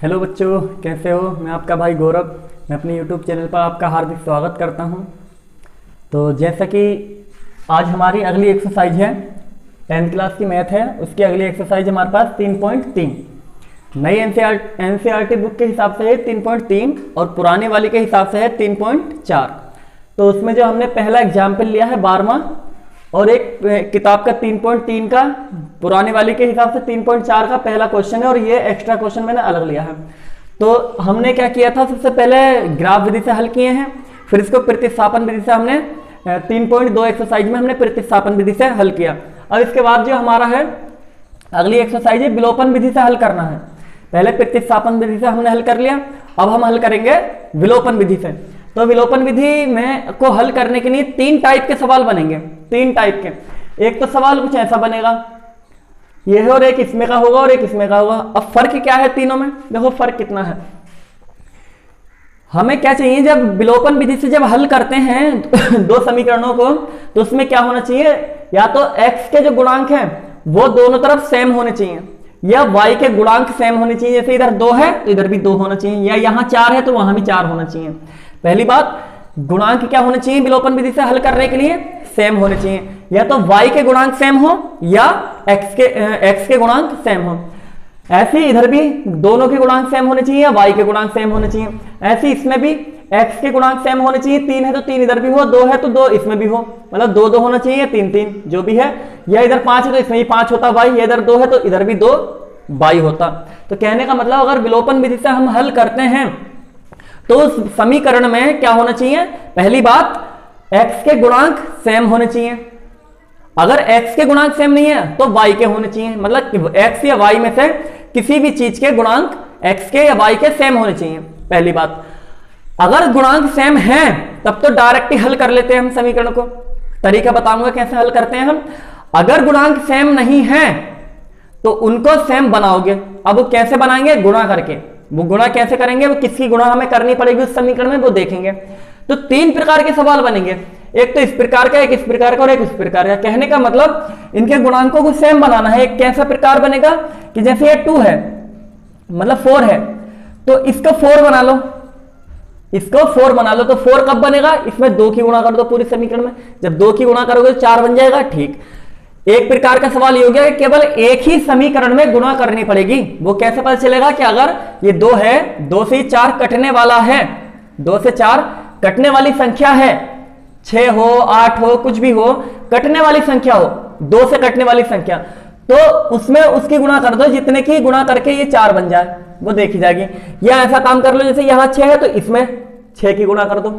Hello बच्चों, कैसे हो। मैं आपका भाई गौरव। मैं अपने यूट्यूब चैनल पर आपका हार्दिक स्वागत करता हूं। तो जैसा कि आज हमारी अगली एक्सरसाइज है, 10th क्लास की मैथ है, उसकी अगली एक्सरसाइज हमारे पास 3.3 नई एनसीईआरटी बुक के हिसाब से है 3.3 और पुराने वाली के हिसाब से है 3.4। तो उसमें जो हमने पहला एग्जाम्पल लिया है 12वां और एक किताब का 3.3 का पुराने वाले के हिसाब से 3.4 का पहला क्वेश्चन है और ये एक्स्ट्रा क्वेश्चन मैंने अलग लिया है। तो हमने क्या किया था, सबसे पहले ग्राफ विधि से हल किए हैं, फिर इसको प्रतिस्थापन विधि से हमने 3.2 एक्सरसाइज में हमने प्रतिस्थापन विधि से हल किया। अब इसके बाद जो हमारा है अगली एक्सरसाइज है विलोपन विधि से हल करना है। पहले प्रतिस्थापन विधि से हमने हल कर लिया, अब हम हल करेंगे विलोपन विधि से। तो विलोपन विधि में को हल करने के लिए 3 टाइप के सवाल बनेंगे, 3 टाइप के। एक तो सवाल कुछ ऐसा बनेगा, ये है, और एक इसमें का होगा और एक इसमें का होगा। अब फर्क क्या है तीनों में, देखो फर्क कितना है। हमें क्या चाहिए, जब विलोपन विधि से जब हल करते हैं दो समीकरणों को, तो उसमें क्या होना चाहिए, या तो x के जो गुणांक हैं वो दोनों तरफ सेम होने चाहिए, या y के गुणांक सेम होने चाहिए। जैसे इधर 2 है तो इधर भी 2 होना चाहिए, या यहाँ 4 है तो वहां भी 4 होना चाहिए। पहली बात, गुणांक क्या होने चाहिए विलोपन विधि से हल करने के लिए, सेम होने चाहिए। या तो y के गुणांक सेम हो या x के गुणांक सेम हो। ऐसे ही इधर भी दोनों के गुणांक सेम होने चाहिए या y के गुणांक सेम होने चाहिए। ऐसे इसमें भी x के गुणांक सेम होने चाहिए, 3 है तो 3 इधर भी हो, 2 है तो 2 इसमें भी हो, मतलब 2 2 होना चाहिए, 3 3 जो भी है। या इधर 5 है तो इसमें भी 5 होता y, या इधर 2 है तो इधर भी 2 y होता। तो कहने का मतलब अगर विलोपन विधि से हम हल करते हैं तो उस समीकरण में क्या होना चाहिए, पहली बात x के गुणांक सेम होने चाहिए। अगर x के गुणांक सेम नहीं है तो y के होने चाहिए, मतलब x या y में से किसी भी चीज के गुणांक x के या y के सेम होने चाहिए, पहली बात। अगर गुणांक सेम है तब तो डायरेक्ट ही हल कर लेते हैं हम समीकरण को। तरीका बताऊंगा कैसे हल करते हैं हम। अगर गुणांक सेम नहीं है तो उनको सेम बनाओगे। अब वो कैसे बनाएंगे, गुणा करके। वो गुणा कैसे करेंगे, वो किसकी गुणा हमें करनी पड़ेगी उस समीकरण में, वो देखेंगे। तो 3 प्रकार के सवाल बनेंगे, एक तो इस प्रकार का, एक इस प्रकार का और एक इस प्रकार का। कहने का मतलब इनके गुणांकों को सेम बनाना है। एक कैसा प्रकार बनेगा कि जैसे ये 2 है, मतलब 4 है, तो इसको 4 बना लो, इसको 4 बना लो। तो 4 कब बनेगा, इसमें 2 की गुणा कर दो पूरे समीकरण में। जब 2 की गुणा करोगे तो 4 बन जाएगा, ठीक। एक प्रकार का सवाल ये हो गया कि केवल एक ही समीकरण में गुणा करनी पड़ेगी। वो कैसे पता चलेगा कि अगर ये 2 है, 2 से 4 कटने वाला है, 2 से 4 कटने वाली संख्या है, 6 हो 8 हो कुछ भी हो, कटने वाली संख्या हो, 2 से कटने वाली संख्या, तो उसमें उसकी गुणा कर दो, जितने की गुणा करके ये 4 बन जाए, वो देखी जाएगी। या ऐसा काम कर लो, जैसे यहां 6 है तो इसमें 6 की गुणा कर दो।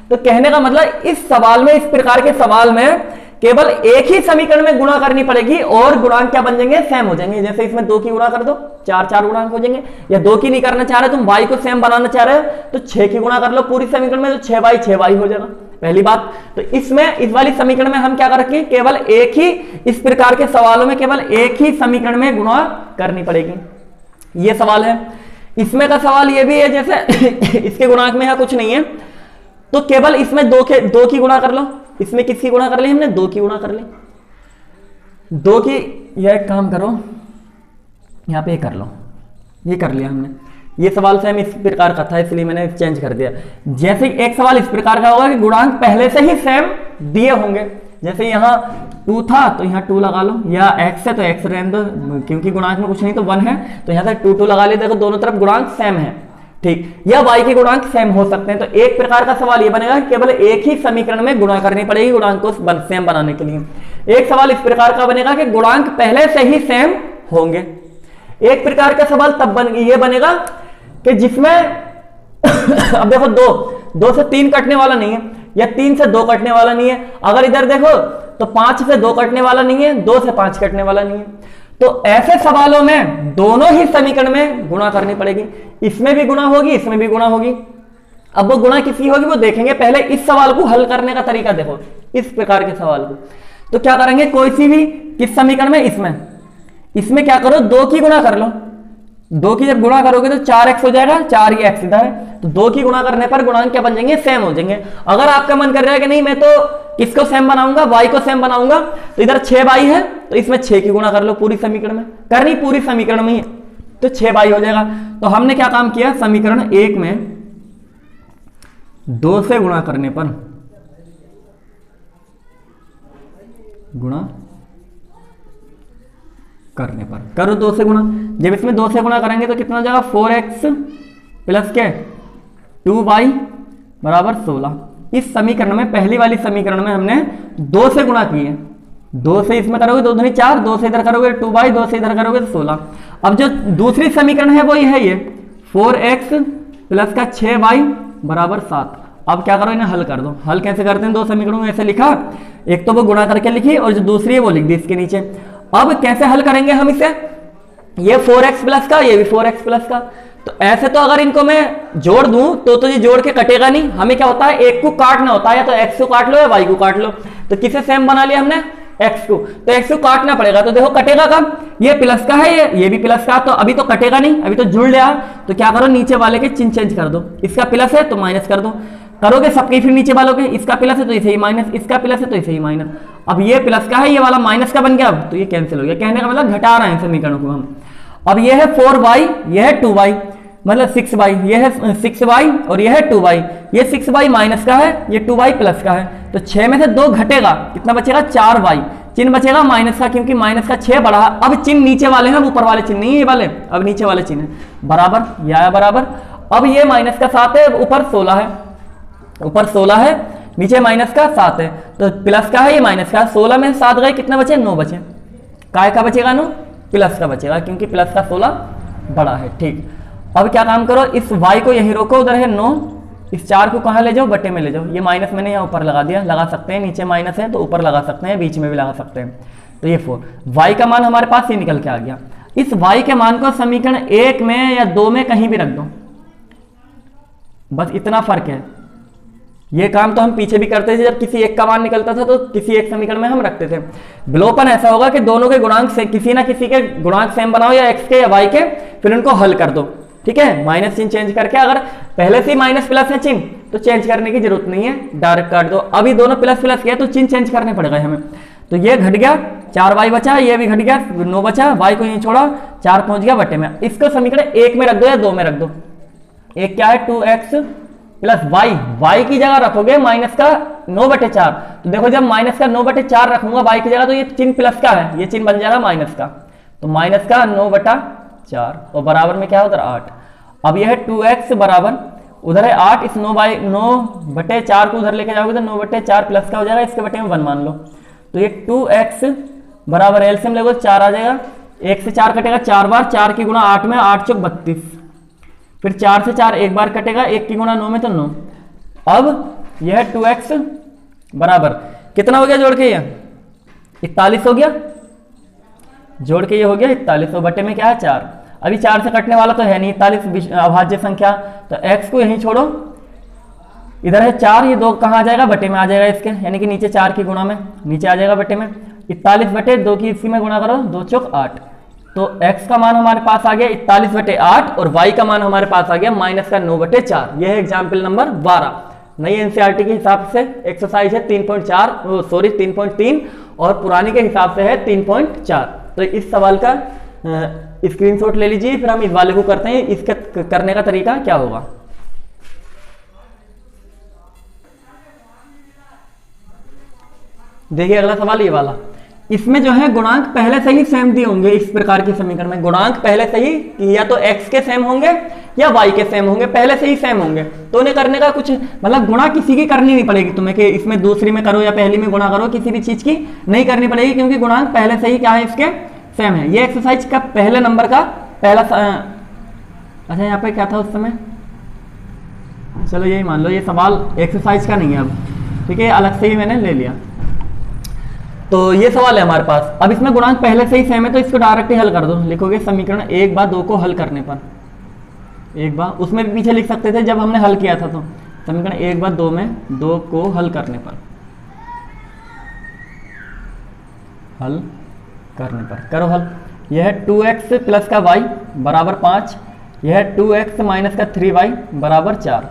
तो कहने का मतलब इस सवाल में, इस प्रकार के सवाल में केवल एक ही समीकरण में गुणा करनी पड़ेगी और गुणांक क्या बन जाएंगे, सेम हो जाएंगे। जैसे इसमें 2 की गुणा कर दो, 4 4 गुणांक हो जाएंगे। या 2 की नहीं करना चाह रहे, तुम y को सेम बनाना चाह रहे हो तो 6 की गुणा कर लो पूरी समीकरण में, तो 6y हो जाएगा, पहली बात। तो इसमें इस वाली समीकरण में हम क्या करेंगे, केवल एक ही, इस प्रकार के सवालों में केवल एक ही समीकरण में गुणा करनी पड़ेगी। ये सवाल है। इसमें का सवाल ये भी है, जैसे इसके गुणांक में कुछ नहीं है तो केवल इसमें 2 की गुणा कर लो। इसमें किसकी गुणा कर ली हमने, 2 की गुणा कर ली, 2 की। यह एक काम करो, यहां पे कर लो, ये कर लिया हमने। ये सवाल सेम इस प्रकार का था इसलिए मैंने चेंज कर दिया। जैसे एक सवाल इस प्रकार का होगा कि गुणांक पहले से ही सेम दिए होंगे, जैसे यहाँ 2 था तो यहाँ 2 लगा लो, या x है तो x रहने दो, क्योंकि गुणांक में कुछ नहीं तो 1 है, तो यहाँ से 2 2 लगा ले, देखो दोनों तरफ गुणांक सेम है, ठीक। या y के गुणांक सेम हो सकते हैं। तो एक प्रकार का सवाल ये बनेगा कि केवल एक ही समीकरण में गुणा करनी पड़ेगी गुणांक को सेम बनाने के लिए। एक सवाल इस प्रकार का बनेगा कि गुणांक पहले से ही सेम होंगे। एक प्रकार का सवाल तब ये बनेगा कि जिसमें अब देखो 2 से 3 कटने वाला नहीं है, या 3 से 2 कटने वाला नहीं है। अगर इधर देखो तो 5 से 2 कटने वाला नहीं है, 2 से 5 कटने वाला नहीं है। तो ऐसे सवालों में दोनों ही समीकरण में गुणा करनी पड़ेगी, इसमें भी गुणा होगी, इसमें भी गुणा होगी। अब वो गुणा किसकी होगी वो देखेंगे। पहले इस सवाल को हल करने का तरीका देखो, इस प्रकार के सवाल को। तो क्या करेंगे, कोई सी भी किस समीकरण में, इसमें क्या करो, 2 की गुणा कर लो। 2 की जब गुणा करोगे तो 4x हो जाएगा, 4 ये x इधर है, तो 2 की गुणा करने पर गुणांक क्या बन जाएंगे, सेम हो जाएंगे। अगर आपका मन कर रहा है कि नहीं मैं तो किसको सेम बनाऊंगा, y को सेम बनाऊंगा, तो इधर 6y है तो इसमें 6 की गुणा कर लो पूरी समीकरण में, करनी पूरी समीकरण में ही। तो 6y हो जाएगा। तो हमने क्या काम किया, समीकरण 1 में 2 से गुणा करने पर, करो 2 से गुणा। जब इसमें 2 से गुणा करेंगे तो कितना हो जाएगा, 4x प्लस क्या 2y बराबर 16। इस समीकरण में, पहली वाली समीकरण में हमने 2 से गुणा किए। 2 से इसमें करोगे 2 दूनी 4, 2 से इधर करोगे 2y, 2 से इधर करोगे तो 16। अब जो दूसरी समीकरण है वो है ये 4x प्लस का 6y बराबर 7। अब क्या करो, इन्हें हल कर दो। हल कैसे करते हैं, दो समीकरणों में ऐसे लिखा, एक तो वो गुणा करके लिखी और जो दूसरी है वो लिख दी इसके नीचे। अब कैसे हल करेंगे हम इसे, ये 4x प्लस का, ये भी 4x प्लस का। तो ऐसे तो अगर इनको मैं जोड़ दूं तो ये जोड़ के कटेगा नहीं, हमें क्या होता है एक को काटना होता है, या तो x को काट लो या y को काट लो। तो किसे सेम बना लिया हमने, x को, तो x को काटना पड़ेगा। तो देखो कटेगा कब, ये प्लस का है, ये भी प्लस का, तो अभी तो कटेगा नहीं, अभी तो जुड़ लिया। तो क्या करो, नीचे वाले के चिन्ह चेंज कर दो, इसका प्लस है तो माइनस कर दो, करोगे सबके फिर नीचे वालों के, इसका प्लस है तो इसे ही माइनस, इसका प्लस है तो इसे ही माइनस। अब ये प्लस का है, ये वाला माइनस का बन गया, अब तो ये कैंसिल हो गया। कहने का मतलब घटा रहे हैं समीकरणों को हम। अब ये है 4y, ये है 2y, मतलब 6y, ये है 6y और ये है 2y। ये 6y माइनस का है, ये 2y प्लस का है। तो 6 में से 2 घटेगा, कितना बचेगा 4y, चिन्ह बचेगा माइनस का, क्योंकि माइनस का 6 बढ़ा। अब चिन्ह नीचे वाले हैं, ऊपर वाले चिन्ह नहीं है ये वाले, अब नीचे वाले चिन्ह है बराबर, ये आया बराबर। अब ये माइनस का 7 है, ऊपर 16 है, ऊपर 16 है, नीचे माइनस का 7 है, तो प्लस का है, ये माइनस का। 16 में 7 गए, कितना बचे 9 बचे। काय का बचेगा 9, प्लस का बचेगा, क्योंकि प्लस का 16 बड़ा है। ठीक, अब क्या काम करो, इस y को यहीं रोको, उधर है 9, इस 4 को कहाँ ले जाओ, बटे में ले जाओ। ये माइनस मैंने यहाँ ऊपर लगा दिया, लगा सकते हैं, नीचे माइनस है तो ऊपर लगा सकते हैं, बीच में भी लगा सकते हैं। तो ये 4, y का मान हमारे पास ये निकल के आ गया। इस y के मान को समीकरण 1 में या 2 में कहीं भी रख दो, बस इतना फर्क है। ये काम तो हम पीछे भी करते थे, जब किसी एक का मान निकलता था तो किसी एक समीकरण में हम रखते थे। विलोपन ऐसा होगा कि दोनों के गुणांक से किसी ना किसी के गुणांक सेम बनाओ, या x के या y के, फिर उनको हल कर दो। ठीक है, माइनस चिन्ह चेंज करके, अगर पहले से माइनस प्लस है चिन्ह तो चेंज करने की जरूरत नहीं है, डायरेक्ट काट दो। अभी दोनों प्लस प्लस किया तो चिन्ह चेंज करने पड़ेगा हमें। तो ये घट गया, 4y बचा, ये भी घट गया, 9 बचा, y को यहीं छोड़ा, 4 पहुंच गया बटे में। इसको समीकरण 1 में रख दो या 2 में रख दो। एक क्या है 2x प्लस y की जगह रखोगे माइनस का 9/4। तो देखो जब माइनस का 9/4 रखूंगा y की जगह, तो ये चिन्ह प्लस का है, ये चिन्ह बन जाएगा माइनस का, तो माइनस का 9/4 और बराबर में क्या है उधर 8। अब यह है 2x बराबर, उधर है 8, इस 9/4 को उधर लेके जाओगे तो 9/4 प्लस का हो जाएगा, इसके बटे में 1 मान लो। तो ये 2x बराबर एलसीएम लोगे 4 आ जाएगा, 1 से 4 कटेगा 4 बार, 4 की गुणा 8 में, 8 चौक 32, फिर 4 से 4 एक बार कटेगा, 1 की गुणा 9 में तो 9। अब यह 2x बराबर कितना हो गया जोड़ के, ये 41 हो गया, जोड़ के ये हो गया 41, और बटे में क्या है 4। अभी 4 से कटने वाला तो है नहीं, 41 अभाज्य संख्या, तो x को यहीं छोड़ो, इधर है 4, ये 2 कहाँ आ जाएगा बटे में आ जाएगा इसके, यानी कि नीचे 4 की गुणा में नीचे आ जाएगा बटे में। 41 बटे 2 की इसी में गुणा करो, 2 चौक 8, तो x का मान हमारे पास आ गया 41/8 और y का मान हमारे पास आ गया माइनस का 9/4। यह है एग्जाम्पल नंबर 12। नई एनसीईआरटी के हिसाब से एक्सरसाइज है 3.3 और पुरानी के हिसाब से है 3.4। तो इस सवाल का स्क्रीनशॉट ले लीजिए, फिर हम इस वाले को करते हैं। इसका करने का तरीका क्या होगा, देखिए अगला सवाल ये वाला, इसमें जो है गुणांक पहले से ही सेम दिए होंगे। इस प्रकार के समीकरण में गुणांक पहले से ही या तो x के सेम होंगे या y के सेम होंगे, पहले से ही सेम होंगे। तो उन्हें करने का कुछ मतलब गुणा किसी की करनी नहीं पड़ेगी तुम्हें, कि इसमें दूसरी में करो या पहली में गुणा करो, किसी भी चीज की नहीं करनी पड़ेगी, क्योंकि गुणांक पहले से ही क्या है इसके सेम है। ये एक्सरसाइज का पहले नंबर का पहला अच्छा यहाँ पे क्या था उस समय, चलो यही मान लो, ये सवाल एक्सरसाइज का नहीं है अब, ठीक है, अलग से ही मैंने ले लिया। तो ये सवाल है हमारे पास। अब इसमें गुणांक पहले से ही सेम है तो इसको डायरेक्ट ही हल कर दो। लिखोगे समीकरण 1/2 को हल करने पर, 1/, उसमें भी पीछे लिख सकते थे जब हमने हल किया था, तो समीकरण 1/2 में 2 को हल करने पर, हल करने पर करो हल। यह है 2x प्लस का y बराबर 5, यह है 2x माइनस का 3y बराबर 4।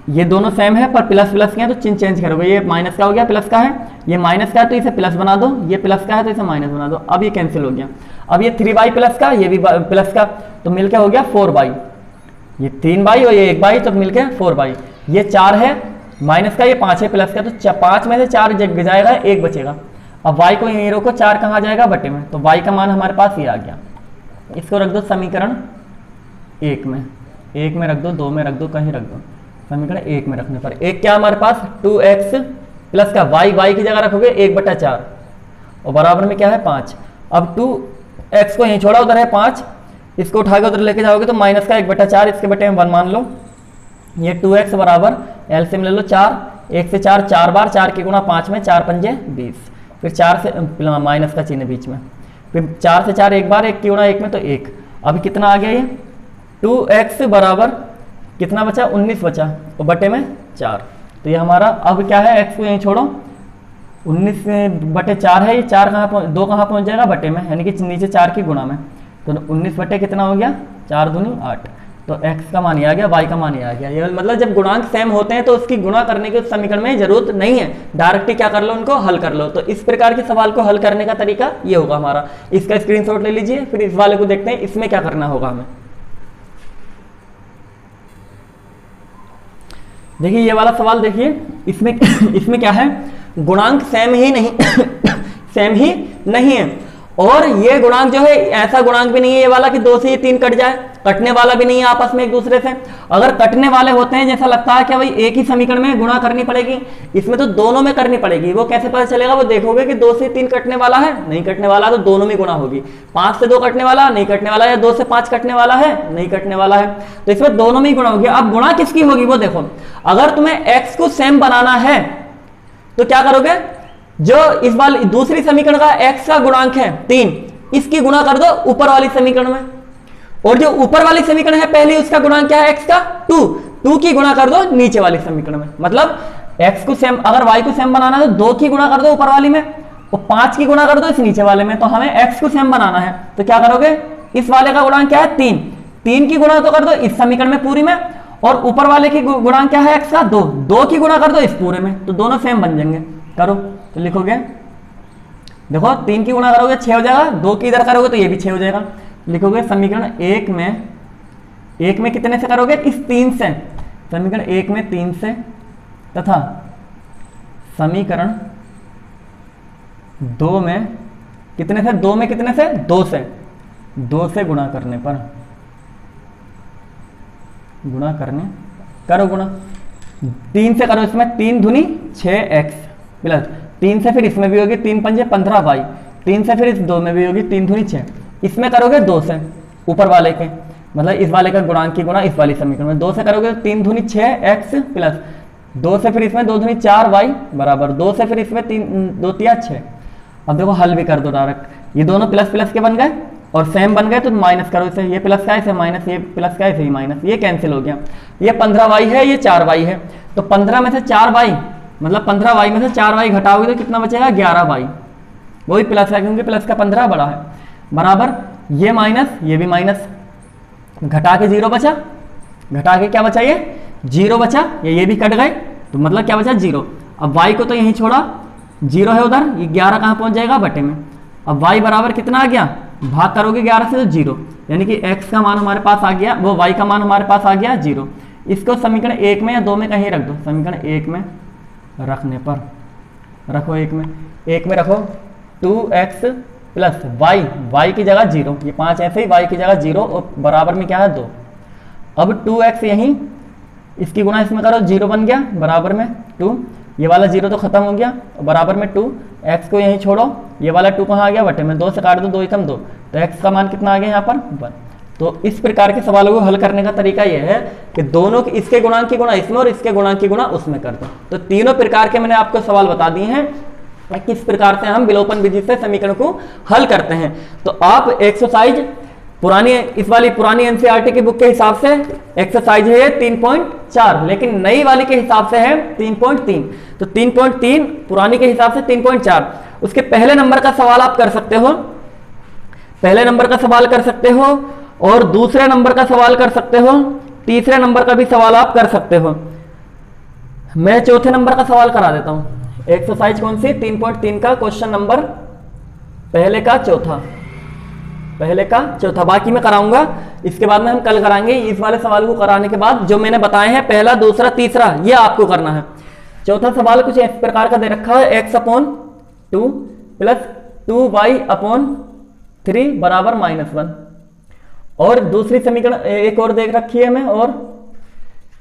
ये दोनों सेम है पर प्लस प्लस के हैं तो चिन्ह चेंज करोगे, ये माइनस का हो गया प्लस का है, ये माइनस का है तो इसे प्लस बना दो, ये प्लस का है तो इसे माइनस बना दो। अब ये कैंसिल हो गया। अब ये 3y प्लस का, ये भी प्लस का, तो मिलके हो गया 4y, ये 3y और ये 1y, तो मिलके 4y। ये 4 है माइनस का, ये 5 है प्लस का, तो 5 में से 4 जाएगा, 1 बचेगा। अब y को यहीं रोको, 4 कहाँ जाएगा बटे में, तो y का मान हमारे पास ये आ गया। इसको रख दो समीकरण 1 में, 1 में रख दो, 2 में रख दो, कहीं रख दो, समीकरण 1 में रखने पर एक क्या हमारे पास 2x प्लस का y की जगह रखोगे 1/4 और बराबर में क्या है 5। अब 2x को यहीं छोड़ा, उधर है 5, इसको उठा के उधर लेके जाओगे तो माइनस का 1/4, इसके बटे में 1 मान लो। ये 2x बराबर एलसीएम ले लो 4, 1 से 4 4 बार, 4 की गुणा 5 में, 4 पंजे 20, फिर 4 से माइनस का चिन्ह बीच में, फिर 4 से 4 एक बार, 1 की गुणा 1 में तो 1। अब कितना आ गया ये 2x बराबर कितना बचा 19 बचा और बटे में 4। तो ये हमारा अब क्या है, x को यहीं छोड़ो, 19/4 है, ये 4 कहाँ 2 कहाँ पहुँच जाएगा बटे में, यानी कि नीचे 4 की गुणा में, तो 19 बटे कितना हो गया 4 दूनी 8। तो x का मान ये आ गया, y का मान ये आ गया। ये मतलब जब गुणांक सेम होते हैं तो उसकी गुणा करने के समीकरण में जरूरत नहीं है, डायरेक्ट ही क्या कर लो उनको हल कर लो। तो इस प्रकार के सवाल को हल करने का तरीका ये होगा हमारा। इसका स्क्रीनशॉट ले लीजिए, फिर इस वाले को देखते हैं इसमें क्या करना होगा हमें। देखिए ये वाला सवाल देखिए, इसमें इसमें क्या है, गुणांक सेम ही नहीं सेम ही नहीं है, और ये गुणांक जो है ऐसा गुणांक भी नहीं है ये वाला कि 2 से ये 3 कट जाए, कटने वाला भी नहीं है आपस में एक दूसरे से। अगर कटने वाले होते हैं जैसा लगता है कि भाई एक ही समीकरण में गुणा करनी पड़ेगी, इसमें तो दोनों में करनी पड़ेगी। वो कैसे पता चलेगा, वो देखोगे कि 2 से 3 कटने वाला है, नहीं कटने वाला तो दोनों में गुणा होगी। 5 से 2 कटने वाला नहीं कटने वाला है, 2 से 5 कटने वाला है नहीं कटने वाला है, तो इसमें दोनों में ही गुणा होगी। अब गुणा किसकी होगी वो देखो, अगर तुम्हें x को सेम बनाना है तो क्या करोगे, जो इस वाली दूसरी समीकरण का x का गुणांक है 3, इसकी गुणा कर दो ऊपर वाली समीकरण में, और जो ऊपर वाली समीकरण है पहली उसका गुणांक क्या है x का 2 की गुणा कर दो नीचे वाली समीकरण में। मतलब x को सेम, अगर y को सेम बनाना है तो 2 की गुणा कर दो ऊपर वाली में और 5 की गुणा कर दो इस नीचे वाले में। तो हमें x को सेम बनाना है तो क्या करोगे, इस वाले का गुणांक क्या है 3 की गुणा तो कर दो इस समीकरण में पूरी में, और ऊपर वाले की गुणांक क्या है x का 2 की गुणा कर दो इस पूरे में, तो दोनों सेम बन जाएंगे। करो तो लिखोगे, देखो 3 की गुणा करोगे 6 हो जाएगा, 2 की इधर करोगे तो ये भी 6 हो जाएगा। लिखोगे समीकरण 1 में कितने से करोगे, इस 3 से, समीकरण 1 में 3 से, तथा समीकरण 2 में कितने से, 2 में कितने से 2 से गुणा करने पर, गुणा करने करो गुणा 3 से करो, इसमें 3 दूनी 6x प्लस 3 से फिर इसमें भी होगी 3 पंजे 15y, 3 से फिर इस 2 में भी होगी 3 दूनी 6, इसमें करोगे 2 से ऊपर वाले के, मतलब इस वाले का गुणांक की गुणा इस वाली समीकरण में 2 से करोगे तो 3 दूनी 6x प्लस 2 से फिर इसमें 2 दूनी 4y बराबर 2 से फिर इसमें 2 तिया 6। अब देखो हल भी कर दो डायरेक्ट, ये दोनों प्लस प्लस के बन गए और सेम बन गए तो माइनस करो इसे, ये प्लस का इसे माइनस, ये प्लस का इसे माइनस, ये कैंसिल हो गया। ये 15y है, ये 4y है, तो 15 में से 4y मतलब 15y में से 4y घटाओगे तो कितना बचेगा 11y, वही प्लस है क्योंकि प्लस का 15 बड़ा है, बराबर ये माइनस ये भी माइनस, घटा के 0 बचा, घटा के क्या बचा, ये 0 बचा, ये भी कट गए तो मतलब क्या बचा 0। अब y को तो यहीं छोड़ा, 0 है उधर, ये 11 कहाँ पहुंच जाएगा बटे में। अब y बराबर कितना आ गया, भाग करोगे 11 से तो 0, यानी कि x का मान हमारे पास आ गया, वो y का मान हमारे पास आ गया 0। इसको समीकरण 1 में या 2 में कहीं रख दो, समीकरण 1 में रखने पर रखो, 1 में रखो 2x प्लस y की जगह 0, ये 5 ऐसे ही y की जगह 0 और बराबर में क्या है 2। अब 2x यहीं इसकी गुणा इसमें करो, 0 बन गया बराबर में 2, ये वाला 0 तो खत्म हो गया बराबर में 2, x को यहीं छोड़ो, ये वाला 2 कहाँ आ गया बटे में, 2 से काट दो 2 एकम 2, तो x का मान कितना आ गया यहाँ पर 1। तो इस प्रकार के सवालों को हल करने का तरीका यह है कि दोनों इसके गुणांक की गुणा इसमें और इसके गुणांक की गुणा उसमें कर दो। तो तीनों प्रकार के मैंने आपको सवाल बता दिए हैं किस प्रकार से हम विलोपन विधि से समीकरण को हल करते हैं। तो आप एक्सरसाइज पुरानी इस वाली पुरानी एनसीईआरटी की बुक के हिसाब से एक्सरसाइज है 3.4, लेकिन नई वाली के हिसाब से है 3.3। तो 3.3 पुरानी के हिसाब से 3.4, उसके पहले नंबर का सवाल आप कर सकते हो, पहले नंबर का सवाल कर सकते हो और दूसरे नंबर का सवाल कर सकते हो, तीसरे नंबर का भी सवाल आप कर सकते हो। मैं चौथे नंबर का सवाल करा देता हूं। एक्सरसाइज कौन सी, 3.3 का क्वेश्चन नंबर पहले का चौथा, पहले का चौथा, बाकी मैं कराऊंगा इसके बाद में हम कल कराएंगे। इस वाले सवाल को कराने के बाद जो मैंने बताए हैं पहला, दूसरा, तीसरा, ये आपको करना है। चौथा सवाल कुछ इस प्रकार का दे रखा है, x/2 प्लस 2y/3 बराबर -1। और दूसरी समीकरण एक और देख रखी है हमें, और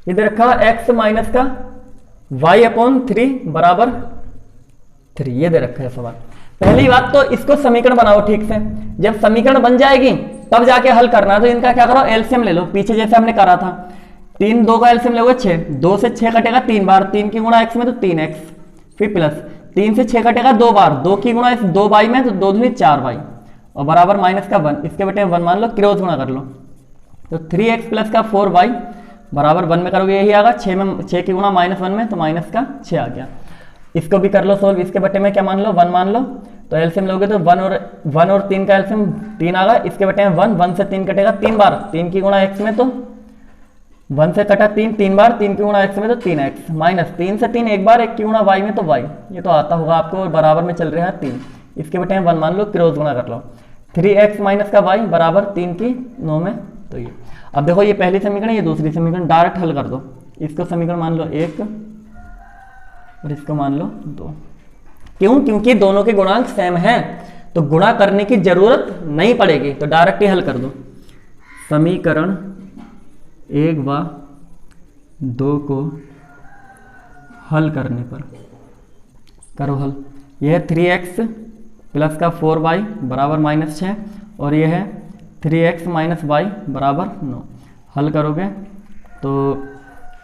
ये दे रखा है x माइनस का y/3 बराबर 3, ये दे रखा है सवाल। पहली बात तो इसको समीकरण बनाओ ठीक से, जब समीकरण बन जाएगी तब जाके हल करना। तो इनका क्या करो, एलसीएम ले लो, पीछे जैसे हमने करा था। 3 2 का एलसीएम लोगे 6, 2 से 6 कटेगा 3 बार, 3 की गुणा x में तो 3x, फिर प्लस 3 से 6 कटेगा 2 बार, 2 की गुणा 2y में तो 2 दूनी 4y, और बराबर -1, इसके बेटे 1 मान लो, क्रॉस गुणा कर लो तो 3x प्लस का 4y बराबर 1 में करोगे यही आगा, 6 की गुणा -1 में तो -6 आ गया। इसको भी कर लो सोल्व, इसके बटे में क्या मान लो, 1 मान लो, तो एलसीएम लोगे तो 1 और 3 का एलसीएम 3 आगा, इसके बटे में 1 से 3 कटेगा 3 बार, 3 की गुणा x में तो 1 से कटा 3 बार, 3 की गुणा x में तो 3x, माइनस 3 से 3 एक बार, 1 की गुणा y में तो y, ये तो आता होगा आपको, और बराबर में चल रहा है 3, इसके बटे में 1 मान लो, क्रॉस गुणा कर लो, 3x माइनस का y बराबर 3 की 9 में, तो ये। अब देखो ये पहली समीकरण, ये दूसरी समीकरण, डायरेक्ट हल कर दो। इसको समीकरण मान लो 1 और इसको मान लो 2। क्यों? क्योंकि दोनों के गुणांक सेम हैं, तो गुणा करने की जरूरत नहीं पड़ेगी, तो डायरेक्ट ही हल कर दो। समीकरण 1 व 2 को हल करने पर करो हल। यह है 3x प्लस का 4y बराबर -6, और यह है 3x माइनस y बराबर 9। हल करोगे तो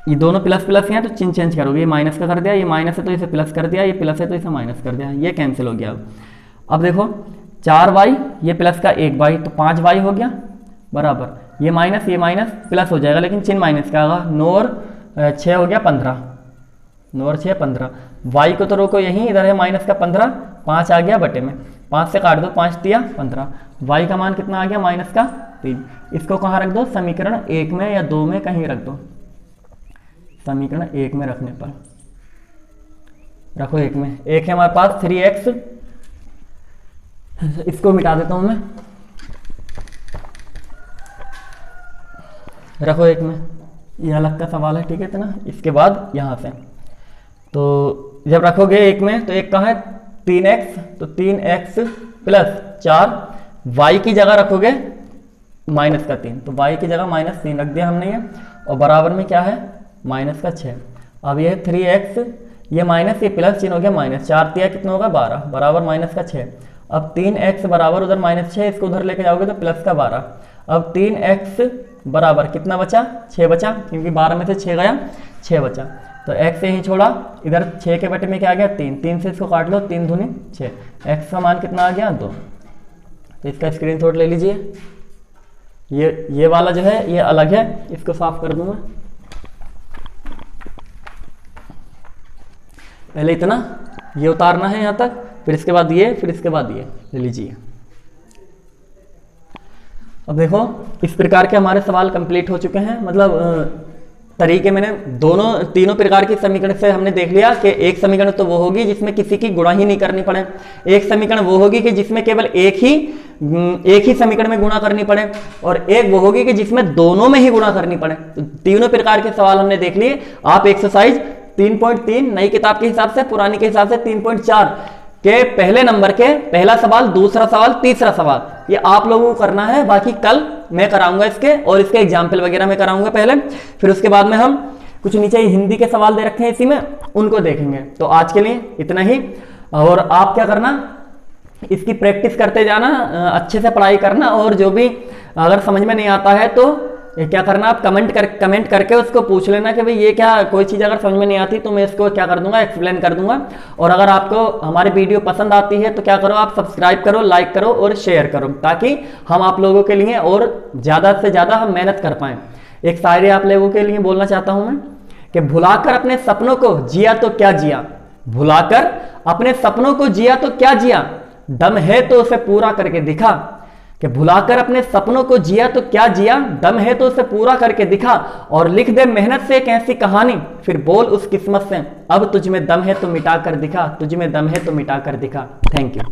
ये दोनों प्लस प्लस हैं, तो चिन्ह चेंज करोगे, ये माइनस का कर दिया, ये माइनस है तो इसे प्लस कर दिया, ये प्लस है तो इसे माइनस कर दिया, ये कैंसिल हो गया। अब देखो 4y, ये प्लस का 1y, तो 5y हो गया बराबर, ये माइनस प्लस हो जाएगा, लेकिन चिन्ह माइनस का आगा, 9 और 6 हो गया 15, 9 और 6 15, y को तो रोको यहीं, इधर है माइनस का 15, 5 आ गया बटे में, 5 से काट दो, 5 दिया 15, y का मान कितना आ गया, माइनस का 3। इसको कहाँ रख दो, समीकरण 1 में या 2 में कहीं रख दो। समीकरण 1 में रखने पर रखो 1 में, एक है हमारे पास 3x, इसको मिटा देता हूं मैं, रखो 1 में, ये अलग का सवाल है, ठीक है इतना। इसके बाद यहां से तो जब रखोगे 1 में, तो एक कहाँ है 3x, तो 3x प्लस 4, y की जगह रखोगे माइनस का 3, तो y की जगह -3 रख दिया हमने ये, और बराबर में क्या है -6। अब ये 3x, ये माइनस, ये प्लस चिन्ह हो गया माइनस, 4 दिया कितना होगा 12 बराबर -6। अब 3x बराबर उधर -6, इसको उधर लेके जाओगे तो प्लस का 12। अब 3x बराबर कितना बचा, 6 बचा, क्योंकि 12 में से 6 गया, 6 बचा, तो x से ही छोड़ा, इधर 6 के बटे में क्या आ गया 3, 3 से इसको काट लो, 3 दूनी 6, x का मान कितना आ गया 2। तो इसका स्क्रीनशॉट ले लीजिए। ये वाला जो है ये अलग है, इसको साफ कर दूंगा। पहले इतना ये उतारना है यहाँ तक, फिर इसके बाद ये, फिर इसके बाद ये ले लीजिए। अब देखो इस प्रकार के हमारे सवाल कंप्लीट हो चुके हैं, मतलब तरीके मैंने तीनों प्रकार की समीकरण से हमने देख लिया कि एक समीकरण तो वो होगी जिसमें किसी की गुणा ही नहीं करनी पड़े, एक समीकरण वो होगी कि जिसमें केवल एक ही समीकरण में गुणा करनी पड़े, और एक वो होगी कि जिसमें दोनों में ही गुणा करनी पड़े। तो तीनों प्रकार के सवाल हमने देख लिए। आप एक्सरसाइज 3.3 नई किताब के हिसाब से, पुरानी के हिसाब से 3.4 के पहले नंबर के पहला सवाल, दूसरा सवाल, तीसरा सवाल, ये आप लोगों को करना है। बाकी कल मैं कराऊंगा इसके, और इसके एग्जाम्पल वगैरह मैं कराऊंगा पहले, फिर उसके बाद में हम कुछ नीचे हिंदी के सवाल दे रखे हैं इसी में, उनको देखेंगे। तो आज के लिए इतना ही, और आप क्या करना, इसकी प्रैक्टिस करते जाना, अच्छे से पढ़ाई करना, और जो भी अगर समझ में नहीं आता है तो क्या करना, आप कमेंट करके उसको पूछ लेना कि भाई ये क्या, कोई चीज़ अगर समझ में नहीं आती तो मैं इसको क्या कर दूंगा, एक्सप्लेन कर दूंगा। और अगर आपको हमारी वीडियो पसंद आती है तो क्या करो, आप सब्सक्राइब करो, लाइक करो और शेयर करो, ताकि हम आप लोगों के लिए और ज़्यादा से ज़्यादा हम मेहनत कर पाएँ। एक शायरी आप लोगों के लिए बोलना चाहता हूँ मैं, कि भुलाकर अपने सपनों को जिया तो क्या जिया, भुलाकर अपने सपनों को जिया तो क्या जिया, दम है तो उसे पूरा करके दिखा। कि भुलाकर अपने सपनों को जिया तो क्या जिया, दम है तो उसे पूरा करके दिखा, और लिख दे मेहनत से एक ऐसी कहानी, फिर बोल उस किस्मत से, अब तुझ में दम है तो मिटा कर दिखा, तुझ में दम है तो मिटा कर दिखा। Thank you.